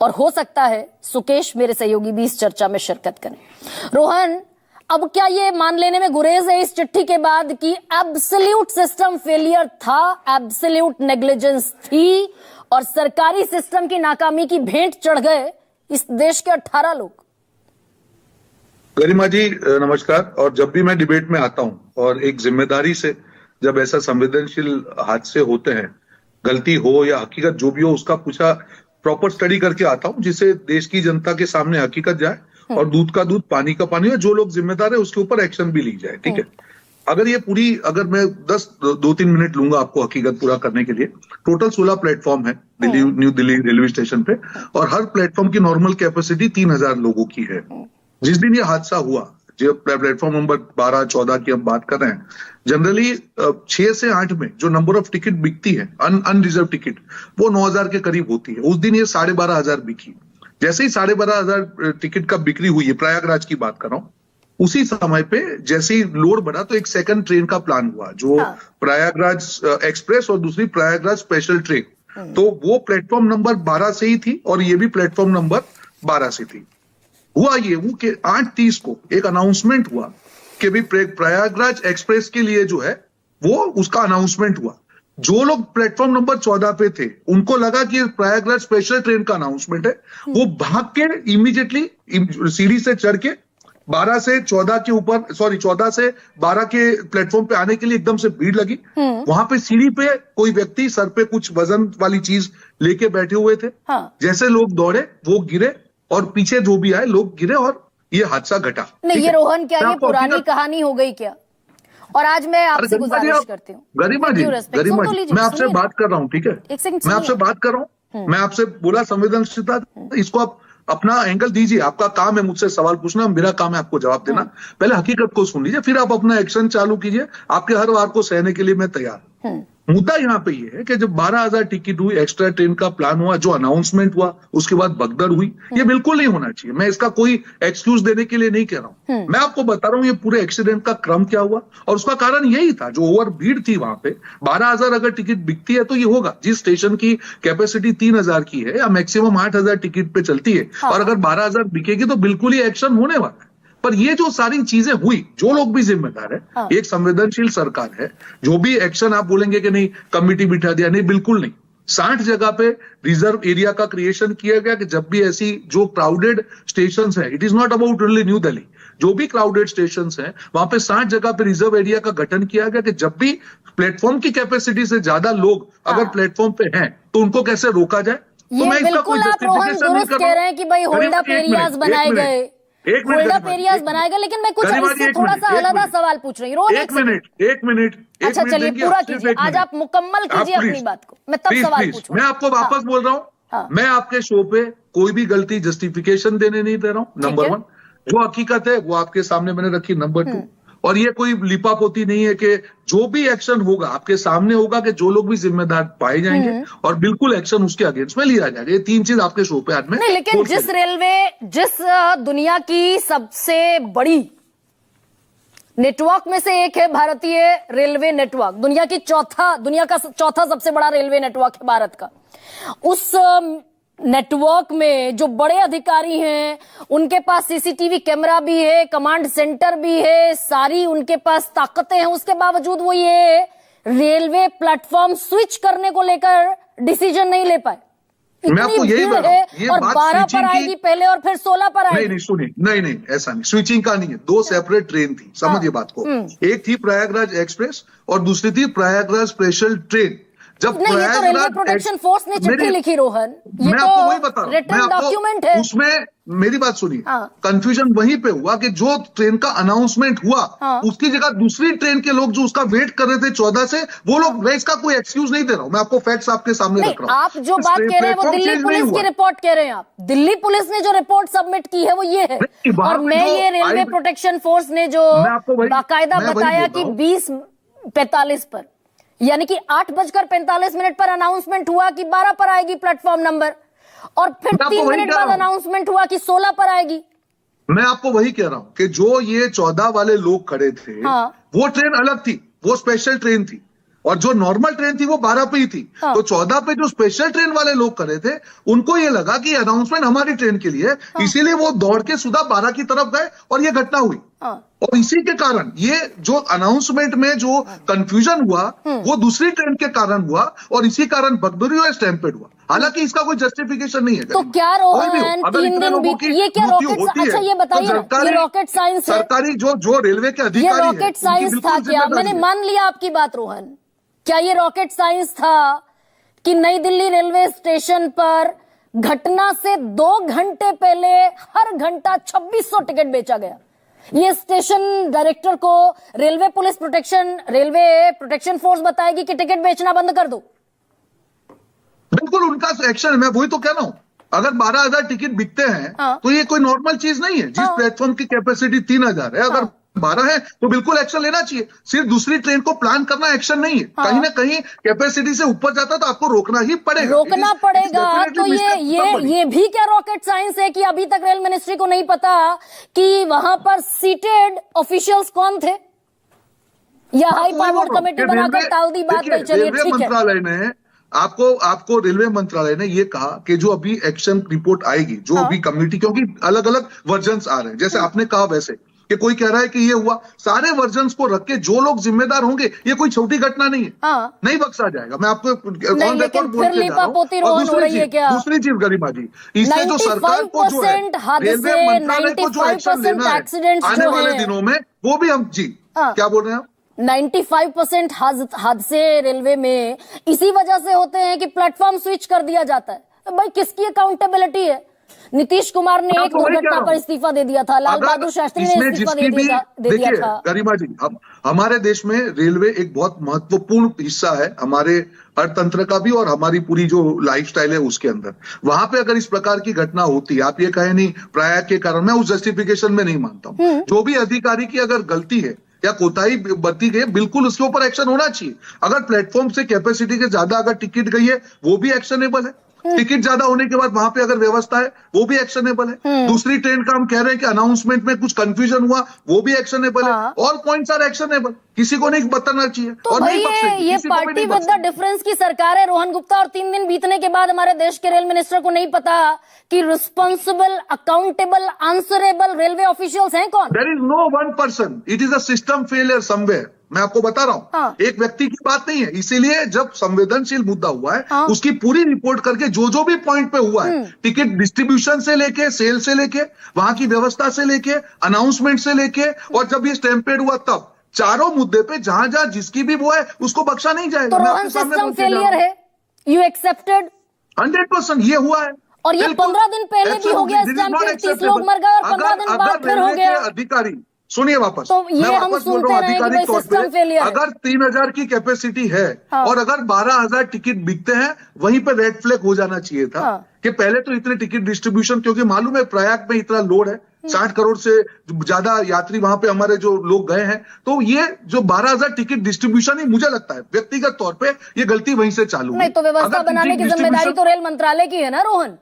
और हो सकता है सुकेश मेरे सहयोगी भी इस चर्चा में शिरकत करें। रोहन, अब क्या ये मान लेने में गुरेज है इस चिट्ठी के बाद कि एब्सोल्यूट सिस्टम फेलियर था, एब्सोल्यूट नेग्लिजेंस थी और सरकारी सिस्टम की नाकामी की भेंट चढ़ गए इस देश के 18 लोग? गरिमा जी नमस्कार। और जब भी मैं डिबेट में आता हूं और एक जिम्मेदारी से जब ऐसा संवेदनशील हादसे होते हैं, गलती हो या हकीकत जो भी हो, उसका पूछा प्रॉपर स्टडी करके आता हूं जिससे देश की जनता के सामने हकीकत जाए और दूध का दूध पानी का पानी हो, जो लोग जिम्मेदार है उसके ऊपर एक्शन भी ली जाए। ठीक है, अगर मैं 2-3 मिनट लूंगा आपको हकीकत पूरा करने के लिए। टोटल 16 प्लेटफॉर्म है न्यू दिल्ली रेलवे स्टेशन पे और हर प्लेटफॉर्म की नॉर्मल कैपेसिटी 3000 लोगों की है। जिस दिन ये हादसा हुआ, जो प्लेटफॉर्म नंबर 12-14 की हम बात कर रहे हैं, जनरली 6 से 8 में जो नंबर ऑफ टिकट बिकती है अनरिजर्व टिकट, वो 9000 के करीब होती है। उस दिन ये 12500 बिकी। जैसे ही 12500 टिकट का बिक्री हुई है, प्रयागराज की बात कर रहा हूं, उसी समय पे जैसे ही लोड बढ़ा तो एक सेकंड ट्रेन का प्लान हुआ, जो प्रयागराज एक्सप्रेस और दूसरी प्रयागराज स्पेशल ट्रेन। तो वो प्लेटफॉर्म नंबर 12 से ही थी और ये भी प्लेटफॉर्म नंबर 12 से थी। हुआ ये वो कि 8:30 को एक अनाउंसमेंट हुआ कि भी प्रयागराज एक्सप्रेस के लिए जो है वो उसका अनाउंसमेंट हुआ। जो लोग प्लेटफॉर्म नंबर 14 पे थे उनको लगा कि प्रयागराज स्पेशल ट्रेन का अनाउंसमेंट है, वो भाग के इमीडिएटली सीढ़ी से चढ़ के 12 से 14 के ऊपर 14 से 12 के प्लेटफॉर्म पे आने के लिए एकदम से भीड़ लगी। वहां पे सीढ़ी पे कोई व्यक्ति सर पे कुछ वजन वाली चीज लेके बैठे हुए थे। जैसे लोग दौड़े वो गिरे और पीछे जो भी आए लोग गिरे और ये हादसा घटा। नहीं, ये रोहन क्या ये पुरानी कहानी हो गई क्या? और आज मैं आपसे गुजारिश करती हूँ, गरिमा जी मैं आपसे बात कर रहा हूँ। ठीक है, मैं आपसे बात कर रहा हूँ। मैं आपसे बोला संवेदनशीलता, इसको आप अपना एंगल दीजिए। आपका काम है मुझसे सवाल पूछना, मेरा काम है आपको जवाब देना। पहले हकीकत को सुन लीजिए, फिर आप अपना एक्शन चालू कीजिए। आपके हर वार को सहने के लिए मैं तैयार हूं। मुद्दा यहाँ पे ये है कि जब 12000 टिकट हुई, एक्स्ट्रा ट्रेन का प्लान हुआ, जो अनाउंसमेंट हुआ, उसके बाद भगदड़ हुई, ये बिल्कुल नहीं होना चाहिए। मैं इसका कोई एक्सक्यूज देने के लिए नहीं कह रहा हूं। मैं आपको बता रहा हूं ये पूरे एक्सीडेंट का क्रम क्या हुआ और उसका कारण यही था, जो ओवर भीड़ थी वहां पे। 12000 अगर टिकट बिकती है तो ये होगा। जिस स्टेशन की कैपेसिटी 3000 की है या मैक्सिमम 8000 टिकट पे चलती है, और अगर 12000 बिकेगी तो बिल्कुल ही एक्शन होने वाला है। पर ये जो सारी चीजें हुई, जो लोग भी जिम्मेदार है, एक संवेदनशील सरकार है, जो भी एक्शन आप बोलेंगे कि नहीं कमिटी बिठा दिया, नहीं, बिल्कुल नहीं। 60 जगह पे रिजर्व एरिया का क्रिएशन किया गया कि जब भी ऐसी जो क्राउडेड स्टेशंस है, it is not about only new Delhi, जो भी क्राउडेड स्टेशंस हैं वहां पे 60 जगह पे रिजर्व एरिया का गठन किया गया कि जब भी प्लेटफॉर्म की कैपेसिटी से ज्यादा लोग अगर प्लेटफॉर्म पे हैं तो उनको कैसे रोका जाए। तो मैं इसका कोई जस्टिफिकेशन नहीं कर रहा हूं कि भाई होल्ड अप एरियाज बनाए गए, होल्ड अप एरियाज बनाए गए, लेकिन मैं कुछ इससे थोड़ा सा अलग सवाल पूछ रही हूँ। एक मिनट अच्छा चलिए पूरा कीजिए, आज आप मुकम्मल कीजिए अपनी बात को, मैं तब सवाल पूछूं। मैं आपको वापस बोल रहा हूँ, मैं आपके शो पे कोई भी गलती जस्टिफिकेशन देने नहीं दे रहा हूँ। नंबर 1, जो हकीकत है वो आपके सामने मैंने रखी। नंबर 2, और ये कोई लिपापोती नहीं है कि जो भी एक्शन होगा आपके सामने होगा, कि जो लोग भी जिम्मेदार पाए जाएंगे और बिल्कुल एक्शन उसके अगेंस्ट में लिया जाएगा। ये 3 चीज आपके शो पे आज में। नहीं, लेकिन जिस दुनिया की सबसे बड़ी नेटवर्क में से एक है भारतीय रेलवे नेटवर्क, दुनिया का चौथा सबसे बड़ा रेलवे नेटवर्क है भारत का। उस नेटवर्क में जो बड़े अधिकारी हैं उनके पास सीसीटीवी कैमरा भी है, कमांड सेंटर भी है, सारी उनके पास ताकतें हैं, उसके बावजूद वो ये रेलवे प्लेटफॉर्म स्विच करने को लेकर डिसीजन नहीं ले पाए। मैं आपको यही बता रहा हूं, ये और बात 12 पर आएगी पहले और फिर 16 पर आएगी। नहीं सुनिए, नहीं ऐसा नहीं, स्विचिंग का नहीं है। 2 सेपरेट ट्रेन थी, समझिए बात को। एक थी प्रयागराज एक्सप्रेस और दूसरी थी प्रयागराज स्पेशल ट्रेन। जब नहीं, ये तो रेलवे प्रोटेक्शन फोर्स ने चिट्ठी लिखी रोहन, ये मैं आपको वही बता रहा हूं, रिटन डॉक्यूमेंट है उसमें। मेरी बात सुनिए, कंफ्यूजन वहीं पे हुआ कि जो ट्रेन का अनाउंसमेंट हुआ उसकी जगह दूसरी ट्रेन के लोग जो उसका वेट कर रहे थे 14 से, वो लोग, मैं इसका कोई एक्सक्यूज नहीं दे रहा हूं, मैं आपको फैक्ट्स आपके सामने रख रहा हूं। आप जो बात कह रहे हैं वो दिल्ली पुलिस की रिपोर्ट कह रहे हैं। आप दिल्ली पुलिस ने जो रिपोर्ट सबमिट की है वो ये है, और मैं ये रेलवे प्रोटेक्शन फोर्स ने जो बाकायदा बताया कि 20:45 पर, यानी कि 8:45 पर अनाउंसमेंट हुआ कि 12 पर आएगी प्लेटफॉर्म नंबर, और फिर 3 मिनट बाद अनाउंसमेंट हुआ कि 16 पर आएगी। मैं आपको वही कह रहा हूं कि जो ये 14 वाले लोग खड़े थे, वो ट्रेन अलग थी, वो स्पेशल ट्रेन थी। और जो नॉर्मल ट्रेन थी वो 12 पे ही थी। हाँ। तो 14 पे जो स्पेशल ट्रेन वाले लोग कर रहे थे, उनको ये लगा कि अनाउंसमेंट हमारी ट्रेन के लिए है, इसीलिए वो दौड़ के सुधा 12 की तरफ गए और ये घटना हुई। हाँ। और इसी के कारण ये जो अनाउंसमेंट में जो कंफ्यूजन हुआ वो दूसरी ट्रेन के कारण हुआ और इसी कारण भगदड़ी और स्टैम्पेड हुआ। हालांकि इसका कोई जस्टिफिकेशन नहीं है। तो क्या रोहन 3 दिन बीत, ये क्या रॉकेट, अच्छा ये बताइए ना, ये रॉकेट साइंस है? सरकारी जो रेलवे के अधिकारी, ये रॉकेट साइंस था क्या? मैंने मान लिया आपकी बात रोहन, क्या ये रॉकेट साइंस था कि नई दिल्ली रेलवे स्टेशन पर घटना से 2 घंटे पहले हर घंटा 2600 टिकट बेचा गया? ये स्टेशन डायरेक्टर को रेलवे प्रोटेक्शन फोर्स बताएगी कि टिकट बेचना बंद कर दो? बिल्कुल उनका एक्शन है, मैं वही तो कह रहा हूं। अगर 12,000 टिकट बिकते हैं तो ये कोई नॉर्मल चीज नहीं है। जिस प्लेटफॉर्म की कैपेसिटी 3,000 है, अगर 12 है तो बिल्कुल एक्शन लेना चाहिए। सिर्फ दूसरी ट्रेन को प्लान करना एक्शन नहीं है। कहीं ना कहीं कैपेसिटी से ऊपर जाता तो आपको रोकना ही पड़ेगा, रोकना पड़ेगा। तो ये भी क्या रॉकेट साइंस है कि अभी तक रेल मिनिस्ट्री को नहीं पता कि वहां पर सीटेड ऑफिशियल्स कौन थे, या हाई पावर्ड कमेटी बनाकर टाल दी बात? भाई चलिए ठीक है। मंत्रालय ने आपको रेलवे मंत्रालय ने ये कहा कि जो अभी एक्शन रिपोर्ट आएगी, जो अभी कमेटी, क्योंकि अलग अलग वर्जन्स आ रहे हैं, जैसे आपने कहा वैसे कि कोई कह रहा है कि ये हुआ, सारे वर्जन्स को रख के जो लोग जिम्मेदार होंगे, ये कोई छोटी घटना नहीं है, नहीं बख्शा जाएगा। मैं आपको ऑन रिकॉर्ड बोल के जा रहा हूं। दूसरी चीज गरिमा जी, इससे जो सरकार को जो है रेलवे मंत्रालय को जो एक्शन लेना है आने वाले दिनों में, वो भी हम जी क्या बोल रहे हैं आप? 95% हादसे रेलवे में इसी वजह से होते हैं कि प्लेटफॉर्म स्विच कर दिया जाता है। भाई किसकी अकाउंटेबिलिटी है? नीतीश कुमार ने एक दुर्घटना पर इस्तीफा दे दिया था, लाल बहादुर शास्त्री ने इस्तीफा दे दिया था। गरिमा जी, हमारे देश में रेलवे एक बहुत महत्वपूर्ण हिस्सा है हमारे अर्थतंत्र का भी और हमारी पूरी जो लाइफस्टाइल है उसके अंदर। वहां पे अगर इस प्रकार की घटना होती, आप ये कहें नहीं प्रयाग के कारण, मैं उस जस्टिफिकेशन में नहीं मानता हूं। जो भी अधिकारी की अगर गलती है या कोताही बरती गई, बिल्कुल उसके ऊपर एक्शन होना चाहिए। अगर प्लेटफॉर्म से कैपेसिटी के ज्यादा अगर टिकट गई है, वो भी एक्शनेबल है। टिकट ज्यादा होने के बाद वहां पे अगर व्यवस्था है, वो भी एक्शनेबल है। दूसरी ट्रेन का हम कह रहे हैं कि अनाउंसमेंट में कुछ कंफ्यूजन हुआ, वो भी एक्शनेबल है। ऑल पॉइंट्स आर एक्शनेबल, किसी को नहीं बताना चाहिए। तो और भाई ये पार्टी विद द डिफरेंस की सरकार है रोहन गुप्ता, और 3 दिन बीतने के बाद हमारे देश के रेल मिनिस्टर को नहीं पता कि responsible, accountable, answerable railway officials हैं कौन? There is no one person, it is a system failure somewhere. मैं आपको बता रहा हूं, एक व्यक्ति की बात नहीं है। इसीलिए जब संवेदनशील मुद्दा हुआ है, उसकी पूरी रिपोर्ट करके जो भी पॉइंट पे हुआ है, टिकट डिस्ट्रीब्यूशन से लेके, सेल से लेके, वहां की व्यवस्था से लेके, अनाउंसमेंट से लेके, और जब ये स्टैम्पेड हुआ तब, चारों मुद्दे पे जहां जहां जिसकी भी वो है उसको बख्शा नहीं जाएगा। तो रोहन सिस्टम फेलियर है, यू एक्सेप्टेड? 100% ये हुआ है। और ये 15 दिन पहले भी हो गया स्टैम्पेड, 30 लोग मर गए और 15 दिन बाद फिर हो गया। अधिकारी सुनिए वापस, तो ये हम सुनते रहे कि भाई सिस्टम फेलियर। अगर 3,000 की कैपेसिटी है और अगर 12,000 टिकट बिकते हैं, वहीं पे रेड फ्लैग हो जाना चाहिए था कि पहले तो इतने टिकट डिस्ट्रीब्यूशन, क्योंकि मालूम है प्रयाग में इतना लोड है, 60 करोड़ से ज्यादा यात्री वहां पे हमारे जो लोग गए हैं, तो ये जो 12,000 टिकट डिस्ट्रीब्यूशन ही, मुझे लगता है व्यक्तिगत तौर पे ये गलती वहीं से चालू नहीं। तो व्यवस्था बनाने की जिम्मेदारी तो रेल मंत्रालय की है ना रोहन?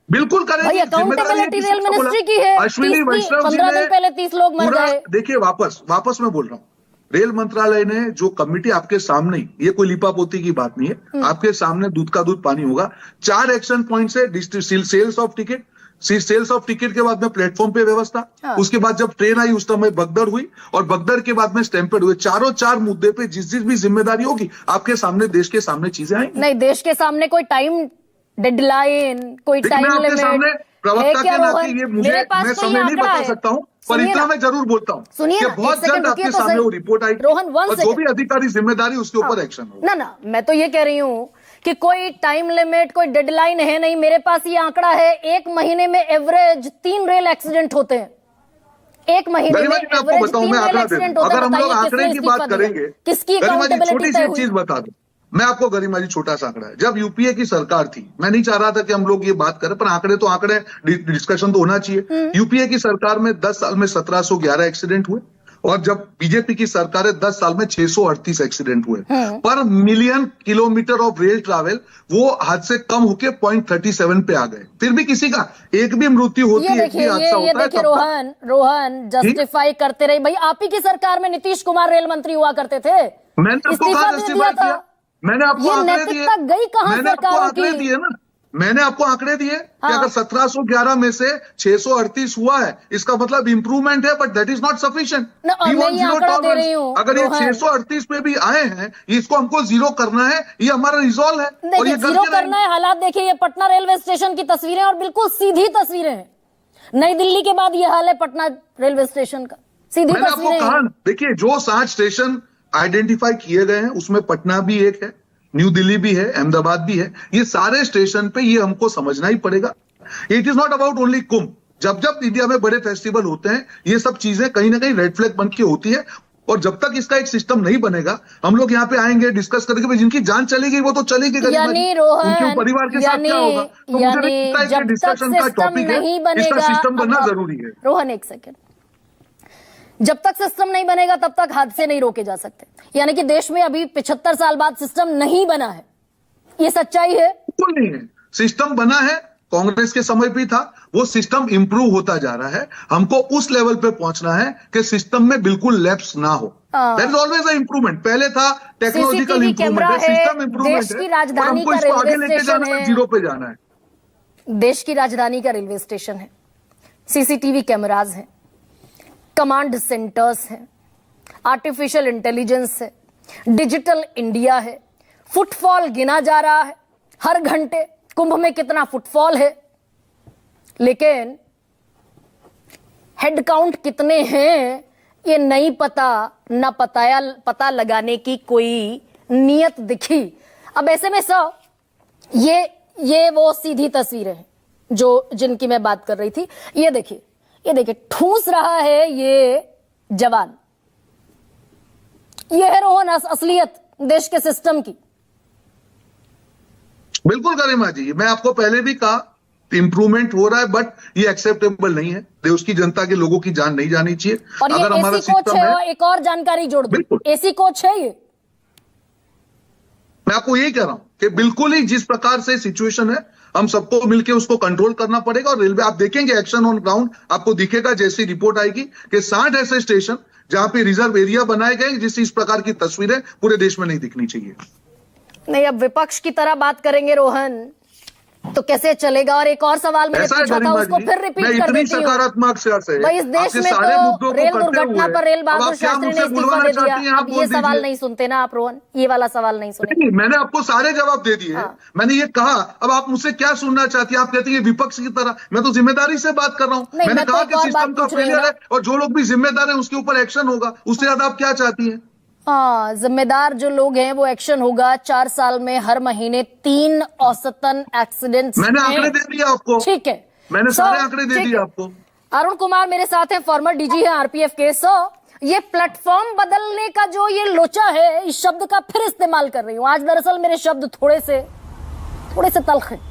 बिल्कुल करेंगे, अकाउंटेबिलिटी रेल मिनिस्ट्री की है। अश्विनी वैष्णव जी 15 दिन पहले 30 लोग मर गए। देखिए वापस मैं बोल रहा हूँ, रेल मंत्रालय ने जो कमेटी आपके सामने, ये कोई लिपापोती की बात नहीं है, आपके सामने दूध का दूध पानी होगा। 4 एक्शन पॉइंट्स है, sales of ticket, sales of ticket के बाद में प्लेटफॉर्म पे व्यवस्था, उसके बाद जब ट्रेन आई उस समय भगदड़ हुई, और भगदड़ के बाद में स्टैम्पेड हुए। चार मुद्दे पे जिस भी जिम्मेदारी होगी आपके सामने, देश के सामने चीजें आएंगी। नहीं, देश के सामने कोई टाइम डेडलाइन, कोई टाइम लिमिट प्रवक्ता के नाते ये मैं समय नहीं बता सकता हूँ, पर इतना मैं जरूर बोलता हूँ कि बहुत जल्द आपके सामने वो रिपोर्ट आएगी और जो भी अधिकारी जिम्मेदारी उसके ऊपर एक्शन होगा। ना, मैं तो ये कह रही हूँ कि कोई टाइम लिमिट, कोई डेडलाइन है नहीं। मेरे पास ये आंकड़ा है, 1 महीने में एवरेज 3 रेल एक्सीडेंट होते हैं। 1 महीने में आपको बताऊं, मैं आंकड़ा दे दूं। अगर हम लोग आंकड़े की बात करेंगे, किसकी छोटी सी चीज बता दूं मैं आपको, गरिमा जी, छोटा सा आंकड़ा है। जब यूपीए की सरकार थी, मैं नहीं चाह रहा था कि हम लोग ये बात करें, पर आंकड़े डिस्कशन तो होना चाहिए। यूपीए की सरकार में 10 साल में 1711 एक्सीडेंट हुए, और जब बीजेपी की सरकार है 10 साल में 638 एक्सीडेंट हुए पर million kilometre of rail travel, वो हद से कम होके 0.37 पे आ गए। फिर भी किसी का एक भी मृत्यु होती है, एक भी हादसा होता है। देखिए रोहन जस्टिफाई करते रहे भाई, आप ही की सरकार में नीतीश कुमार रेल मंत्री हुआ करते थे, मैंने आपको कहा जस्टिफाई किया, मैंने आपको आंकड़े दिए, गई कहां सरकारों की? दिए ना, मैंने आपको आंकड़े दिए कि अगर 1711 में से 638 हुआ है, इसका मतलब इंप्रूवमेंट है, but that is not sufficient. अगर ये 638 पे भी आए हैं, इसको हमको जीरो करना है, ये हमारा रिजॉल्व है और ये जीरो करना है। हालात देखिए, ये पटना रेलवे स्टेशन की तस्वीरें और बिल्कुल सीधी तस्वीरें हैं। नई दिल्ली के बाद ये हाल है पटना रेलवे स्टेशन का, सीधी तस्वीरें। देखिए, जो 7 स्टेशन आइडेंटिफाई किए गए हैं उसमें पटना भी एक है, न्यू दिल्ली भी है, अहमदाबाद भी है। ये सारे स्टेशन पे ये हमको समझना ही पड़ेगा। It is not about only Kumbh. जब जब इंडिया में बड़े फेस्टिवल होते हैं, ये सब चीजें कहीं ना कहीं रेड फ्लैग बन के होती है, और जब तक इसका एक सिस्टम नहीं बनेगा, हम लोग यहाँ पे आएंगे डिस्कस करेंगे, जिनकी जान चली गई वो तो चली गई, उनके परिवार के साथ क्या होगा। तो मुझे लगता है कि डिस्कशन का टॉपिक है, इसका सिस्टम बनना जरूरी है। रोहन एक सेकेंड, जब तक सिस्टम नहीं बनेगा तब तक हादसे नहीं रोके जा सकते। यानी कि देश में अभी 75 साल बाद सिस्टम नहीं बना है, ये सच्चाई है? बिल्कुल नहीं है। सिस्टम बना है, कांग्रेस के समय भी था, वो सिस्टम इंप्रूव होता जा रहा है। हमको उस लेवल पे पहुंचना है कि सिस्टम में बिल्कुल लैप्स ना हो। That is always a improvement. पहले था टेक्नोलॉजिकल इंप्रूवमेंट है, सिस्टम इंप्रूवमेंट है, देश की राजधानी का इसको आगे रेलवे लेके स्टेशन जाना है, है, जीरो पे जाना है। देश की राजधानी का रेलवे स्टेशन है, सीसीटीवी कैमराज हैं, कमांड सेंटर्स हैं, आर्टिफिशियल इंटेलिजेंस है, डिजिटल इंडिया है, फुटफॉल गिना जा रहा है हर घंटे, कुंभ में कितना फुटफॉल है, लेकिन हेड काउंट कितने हैं ये नहीं पता, ना पता लगाने की कोई नियत दिखी। अब ऐसे में ये वो सीधी तस्वीरें हैं जो जिनकी मैं बात कर रही थी। ये देखिए ठूस रहा है ये जवान। ये है रोहन असलियत देश के सिस्टम की। बिल्कुल गरिमा जी, मैं आपको पहले भी कहा इंप्रूवमेंट हो रहा है, बट ये एक्सेप्टेबल नहीं है। देश की जनता के लोगों की जान नहीं जानी चाहिए। और ये अगर हमारा एसी कोच है, एक और जानकारी जोड़ दूं, एसी कोच है ये। मैं आपको यही कह रहा हूं कि बिल्कुल ही जिस प्रकार से सिचुएशन है, हम सबको मिलकर उसको कंट्रोल करना पड़ेगा। और रेलवे, आप देखेंगे एक्शन ऑन ग्राउंड, आपको दिखेगा जैसी रिपोर्ट आएगी कि 60 ऐसे स्टेशन जहां पे रिजर्व एरिया बनाए गए, जिससे इस प्रकार की तस्वीरें पूरे देश में नहीं दिखनी चाहिए। नहीं, अब विपक्ष की तरह बात करेंगे रोहन तो कैसे चलेगा? और एक और सवाल मैंने पूछा था, उसको फिर रिपीट कर देती हूं। सकारात्मक से भाई, इस देश में तो रेल दुर्घटना पर रेल बहादुर शास्त्री ने इस्तीफा दे दिया। अब ये सवाल नहीं सुनते ना आप रोहन, ये वाला सवाल नहीं सुने। मैंने आपको सारे जवाब दे दिए। मैंने ये कहा, अब आप मुझसे क्या सुनना चाहती है? आप कहती है विपक्ष की तरह। मैं तो जिम्मेदारी से बात कर रहा हूं। मैंने कहा कि सिस्टम का फेलियर है और जो लोग भी जिम्मेदार है उसके ऊपर एक्शन होगा। उससे ज्यादा आप क्या चाहती है? हाँ, जिम्मेदार जो लोग हैं वो एक्शन होगा। 4 साल में हर महीने 3 औसतन एक्सीडेंट्स। मैंने आंकड़े दे दिए आपको। ठीक है, मैंने सारे आंकड़े दे दिए आपको। अरुण कुमार मेरे साथ हैं, फॉर्मर डीजी है आरपीएफ के। ये प्लेटफॉर्म बदलने का जो ये लोचा है, इस शब्द का फिर इस्तेमाल कर रही हूं आज। दरअसल मेरे शब्द थोड़े से तल्ख हैं।